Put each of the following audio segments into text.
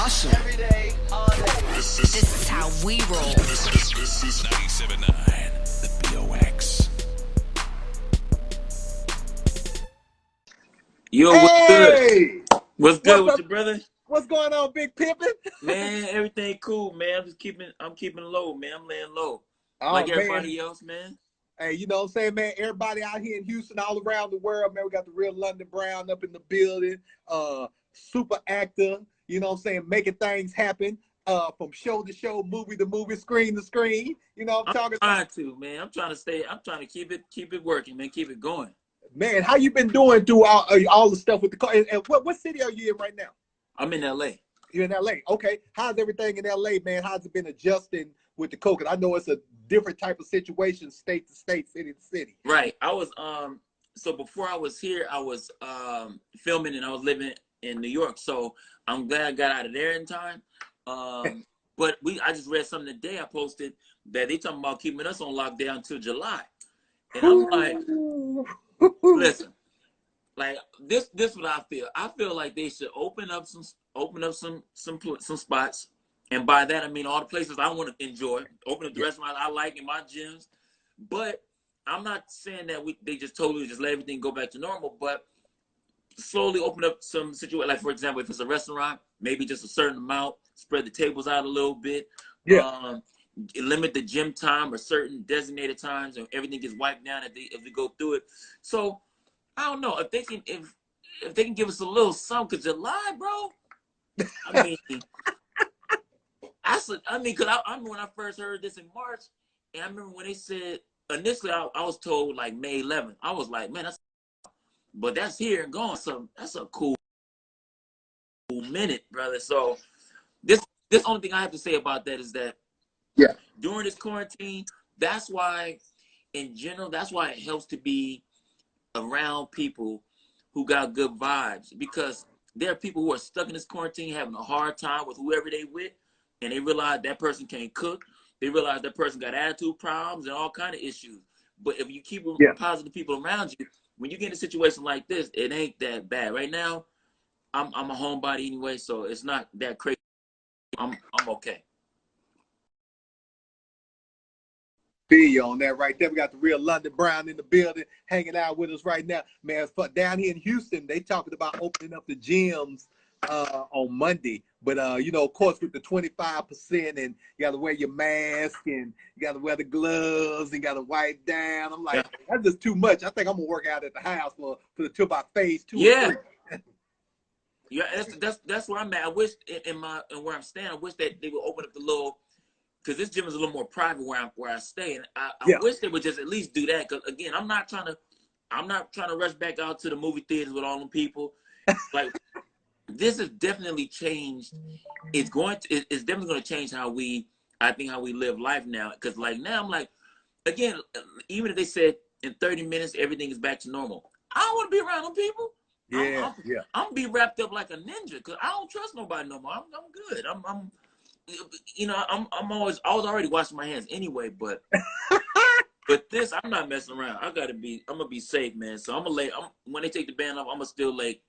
hustle. Every day, all day. This is how we roll. This is 97.9, the BOX. Yo, what's good? What's good with your brother? What's going on, Big Pimpin'? Man, everything cool, man. I'm keeping low, man. I'm laying low. Oh, like everybody else, man. Hey, you know what I'm saying, man? Everybody out here in Houston, all around the world, man. We got the real London Brown up in the building. Super actor, you know what I'm saying, making things happen. From show to show, movie to movie, screen to screen. You know what I'm talking about? I'm trying to keep it working, man. Keep it going. Man, how you been doing through all the stuff with the car? And what city are you in right now? I'm in LA. You're in LA. Okay. How's everything in LA, man? How's it been adjusting with the COVID? I know it's a different type of situation, state to state, city to city. Right. I was so before I was here, I was filming and I was living in New York. So I'm glad I got out of there in time. But I just read something today I posted that they talking about keeping us on lockdown until July. And I'm like, listen, like this what I feel. I feel like they should open up some spots, and by that I mean all the places I want to enjoy. Open up the restaurants I like in my gyms, but I'm not saying that they just totally just let everything go back to normal. But slowly open up some situation. Like for example, if it's a restaurant, maybe just a certain amount, spread the tables out a little bit. Yeah. Limit the gym time or certain designated times, and everything gets wiped down if we go through it. So I don't know if they can give us a little something. 'Cause July, bro. I mean, because I remember when I first heard this in March, and I remember when they said initially I was told like May 11th. I was like, man, but that's here and gone. So that's a cool minute, brother. So this only thing I have to say about that is that during this quarantine, that's why in general, that's why it helps to be around people who got good vibes, because there are people who are stuck in this quarantine having a hard time with whoever they with, and they realize that person can't cook. They realize that person got attitude problems and all kind of issues. But if you keep positive people around you, when you get in a situation like this, it ain't that bad. Right now, I'm a homebody anyway, so it's not that crazy. I'm okay. Feel you on that right there. We got the real London Brown in the building, hanging out with us right now. Man, down here in Houston, they talking about opening up the gyms on Monday. But, you know, of course, with the 25%, and you got to wear your mask, and you got to wear the gloves, and you got to wipe down. I'm like, that's just too much. I think I'm going to work out at the house till about phase 2 or 3. Yeah, that's where I'm at. I wish in where I'm staying, I wish that they would open up the little, because this gym is a little more private where I stay, and I wish they would just at least do that. Because again, I'm not trying to rush back out to the movie theaters with all them people. Like this has definitely changed. It's definitely going to change how we live life now. Because like now I'm like, again, even if they said in 30 minutes everything is back to normal, I don't want to be around them people. I'm gonna be wrapped up like a ninja because I don't trust nobody no more. I'm good. I was already washing my hands anyway, but this I'm not messing around. I'm gonna be safe, man. So when they take the band off, I'm gonna still lay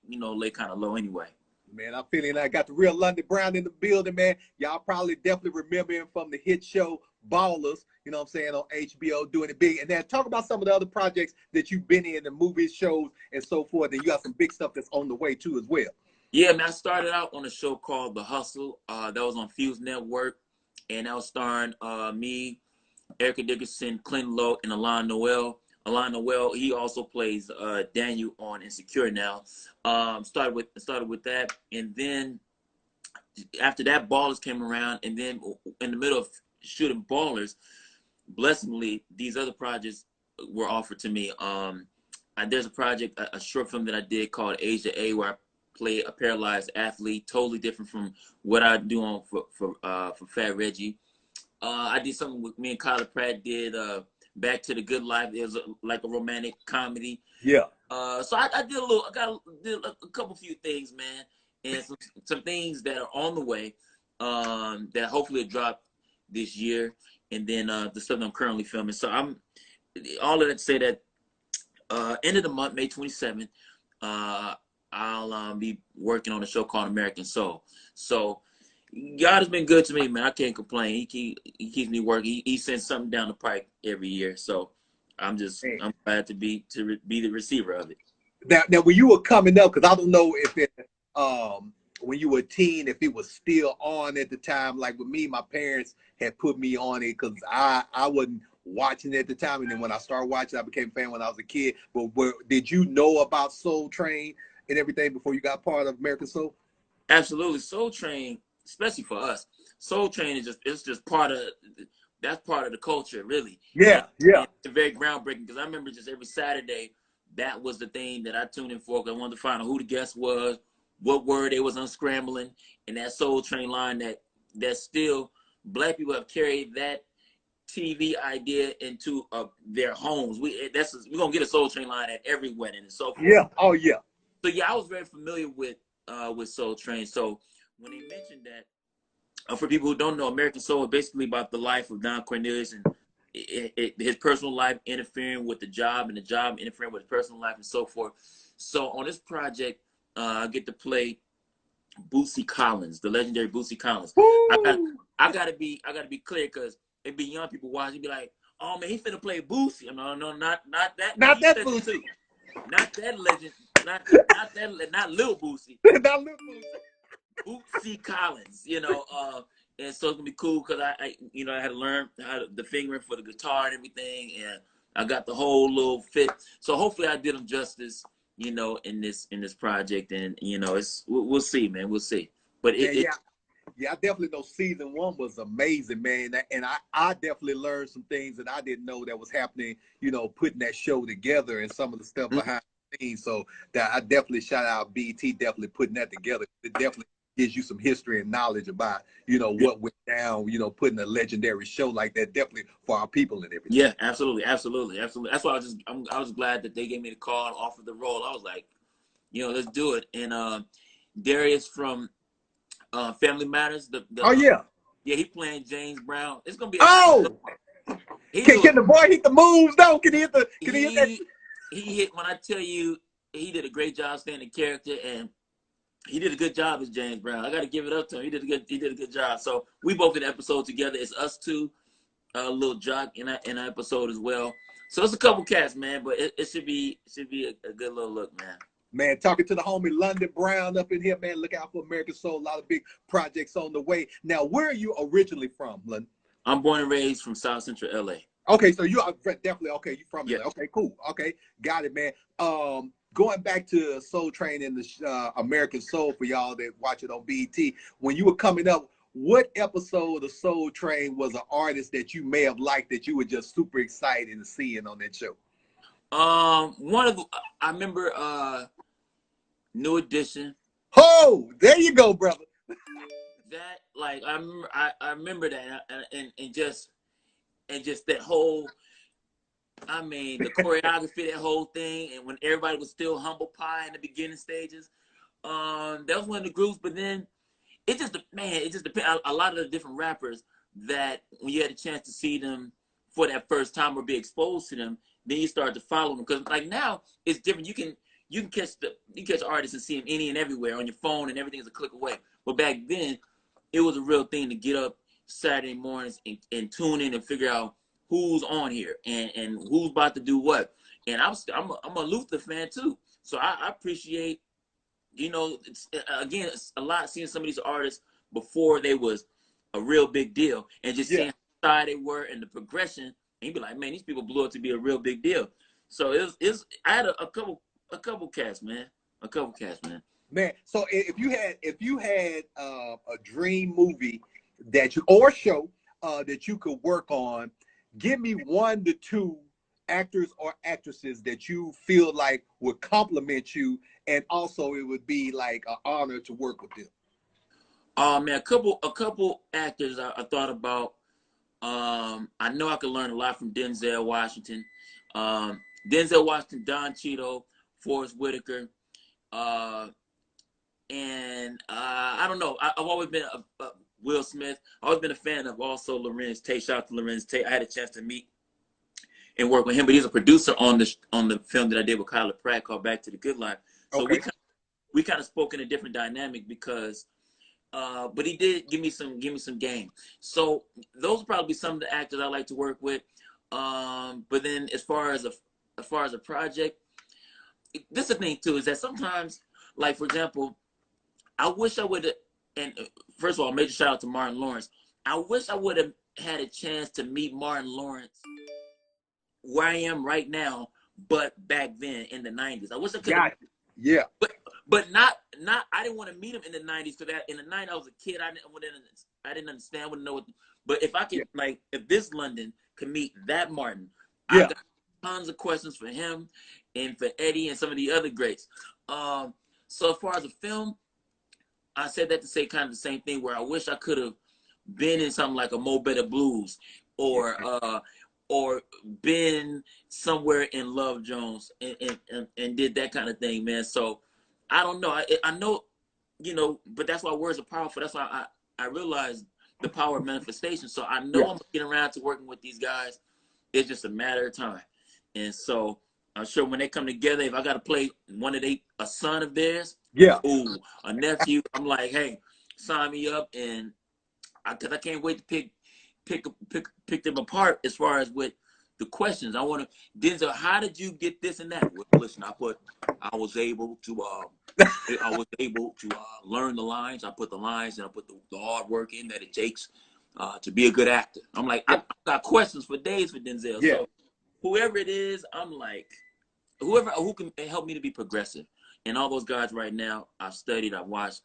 kind of low anyway. Man, I'm feeling I got the real London Brown in the building, man. Y'all probably definitely remember him from the hit show Ballers, you know what I'm saying, on HBO, doing it big. And then talk about some of the other projects that you've been in, the movies, shows, and so forth. And you got some big stuff that's on the way too as well. Yeah, man, I started out on a show called The Hustle. That was on Fuse Network, and that was starring me, Erica Dickerson, Clinton Lowe, and Alon Noel. Alon Noel, he also plays Daniel on Insecure now. Started with that, and then after that, Ballers came around, and then in the middle of shooting Ballers, blessingly, these other projects were offered to me. There's a project, a short film that I did called Asia A, where I play a paralyzed athlete, totally different from what I do on for Fat Reggie. I did something with me and Kyla Pratt did Back to the Good Life. It was like a romantic comedy. Yeah. So I did did a couple few things, man, and some things that are on the way that hopefully will drop this year, and then the stuff that I'm currently filming. So I'm all of that to say that end of the month, May 27th, I'll be working on a show called American Soul. So God has been good to me, man. I can't complain. He keeps me working. He sends something down the pike every year. So I'm glad to be the receiver of it. Now, when you were coming up, because I don't know if it, when you were a teen, if it was still on at the time. Like with me, my parents had put me on it because I wasn't watching it at the time, and then when I started watching, I became a fan when I was a kid. But did you know about Soul Train and everything before you got part of American Soul? Absolutely, Soul Train, especially for us, Soul Train it's just part of the culture, really. Yeah, yeah. And it's very groundbreaking because I remember just every Saturday that was the thing that I tuned in for. 'Cause I wanted to find out who the guest was, what word they was unscrambling, and that Soul Train line that still Black people have carried that TV idea into their homes. We're gonna get a Soul Train line at every wedding and so forth. Yeah. Oh yeah. So yeah, I was very familiar with Soul Train. So when they mentioned that, for people who don't know, American Soul is basically about the life of Don Cornelius and his personal life interfering with the job and the job interfering with his personal life and so forth. So on this project, I get to play Bootsy Collins, the legendary Bootsy Collins. I gotta be clear because it be young people watching, be like, "Oh man, he finna play Bootsy." No, not that. Not that Bootsy. Not that legend. Not Lil Bootsy. Not Lil Bootsy. Bootsy Collins, and so it's gonna be cool because I had to learn how the fingering for the guitar and everything, and I got the whole little fit. So hopefully I did him justice, in this project, and we'll see, man, we'll see. But yeah, I definitely know season 1 was amazing, man, and I definitely learned some things that I didn't know that was happening, putting that show together and some of the stuff behind the scenes. So that I definitely shout out BT, definitely putting that together. It definitely gives you some history and knowledge about, what went down, putting a legendary show like that, definitely for our people and everything. Yeah, absolutely. That's why I was glad that they gave me the call and offered the role. I was like, let's do it. And Darius from Family Matters, yeah, he playing James Brown. It's gonna be can the boy hit the moves though? Can he hit that? He hit, when I tell you, he did a great job staying in character, and he did a good job as James Brown. I got to give it up to him. He did a good job. So we both did an episode together. It's us two, Lil Jock in an episode as well. So it's a couple cats, man, but it should be a good little look, man. Man, talking to the homie London Brown up in here, man. Look out for American Soul. A lot of big projects on the way. Now, where are you originally from, London? I'm born and raised from South Central LA. Okay, so you are definitely you from LA. Yeah. Okay, cool. Okay, got it, man. Going back to Soul Train and the American Soul for y'all that watch it on BET, when you were coming up, what episode of Soul Train was an artist that you may have liked that you were just super excited to seeing on that show? I remember New Edition. Oh, there you go, brother. That, like, I remember that, and just that whole, the choreography, that whole thing, and when everybody was still humble pie in the beginning stages, that was one of the groups. But then it just depends. A lot of the different rappers that when you had a chance to see them for that first time or be exposed to them, then you start to follow them, because like now it's different. You can catch artists and see them any and everywhere on your phone, and everything's a click away. But back then, it was a real thing to get up Saturday mornings and tune in and figure out who's on here and who's about to do what. And I'm a Luther fan too, so I appreciate, it's a lot seeing some of these artists before they was a real big deal, and just seeing how high they were and the progression, and you'd be like, man, these people blew up to be a real big deal. So I had a couple cats, man. Man, so if you had a dream movie or show that you could work on, give me 1 to 2 actors or actresses that you feel like would compliment you, and also it would be like an honor to work with them. Man, a couple actors I thought about. I know I could learn a lot from Denzel Washington. Don Cheadle, Forrest Whitaker. And I don't know. I've always been a Will Smith. I've always been a fan of also Lorenz Tate. Shout out to Lorenz Tate. I had a chance to meet and work with him, but he's a producer on the film that I did with Kyla Pratt called Back to the Good Life. So we kind of spoke in a different dynamic, because But he did give me some game. So those would probably be some of the actors I like to work with. But then as far as a project, this is the thing too, is that sometimes, like for example, I wish I would have, and first of all, major shout out to Martin Lawrence. I wish I would have had a chance to meet Martin Lawrence where I am right now, but back then in the 90s. I wish I could have. Yeah. But not I didn't want to meet him in the 90s, because in the 90s I was a kid. I didn't understand, I wouldn't know what, but if I could, like, if this London could meet that Martin, I got tons of questions for him and for Eddie and some of the other greats. So as far as a film, I said that to say kind of the same thing, where I wish I could have been in something like a Mo Better Blues, or been somewhere in Love Jones and did that kind of thing, man. So I don't know. I know, but that's why words are powerful. That's why I realized the power of manifestation. So I know I'm getting around to working with these guys. It's just a matter of time. And I'm sure when they come together, if I got to play a son of theirs, a nephew, I'm like, hey, sign me up, and because I can't wait to pick them apart as far as with the questions. I want to, Denzel, how did you get this and that? Well, listen, I was able to learn the lines. I put the lines, and I put the hard work in that it takes to be a good actor. I'm like, I got questions for days for Denzel. So whoever it is, I'm like, who can help me to be progressive. And all those guys right now, I've studied, I've watched,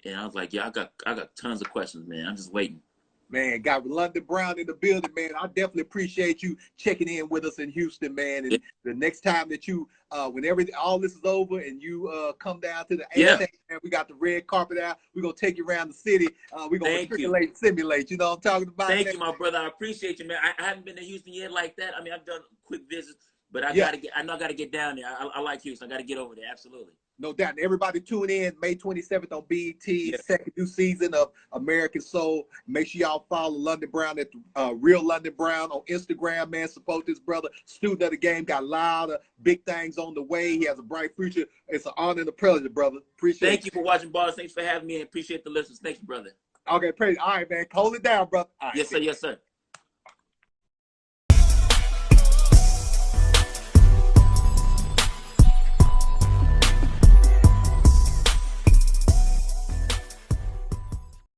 and I was like, I got tons of questions, man. I'm just waiting. Man, got London Brown in the building, man. I definitely appreciate you checking in with us in Houston, man. And the next time that you, when all this is over and you come down to the A-Tech, man, we got the red carpet out. We're going to take you around the city. We're going to simulate. You know what I'm talking about? Thank you, my brother. I appreciate you, man. I haven't been to Houston yet like that. I mean, I've done quick visits, but I got to get down there. I like Houston. I got to get over there. Absolutely. No doubt. And everybody tune in May 27th on BET, second new season of American Soul. Make sure y'all follow London Brown at Real London Brown on Instagram, man. Support this brother. Student of the game. Got a lot of big things on the way. He has a bright future. It's an honor and a pleasure, brother. Appreciate it. Thank you for watching, boss. Thanks for having me, and appreciate the listeners. Thank you, brother. Okay, praise. All right, man. Hold it down, brother. All right, yes, sir. Yes, sir.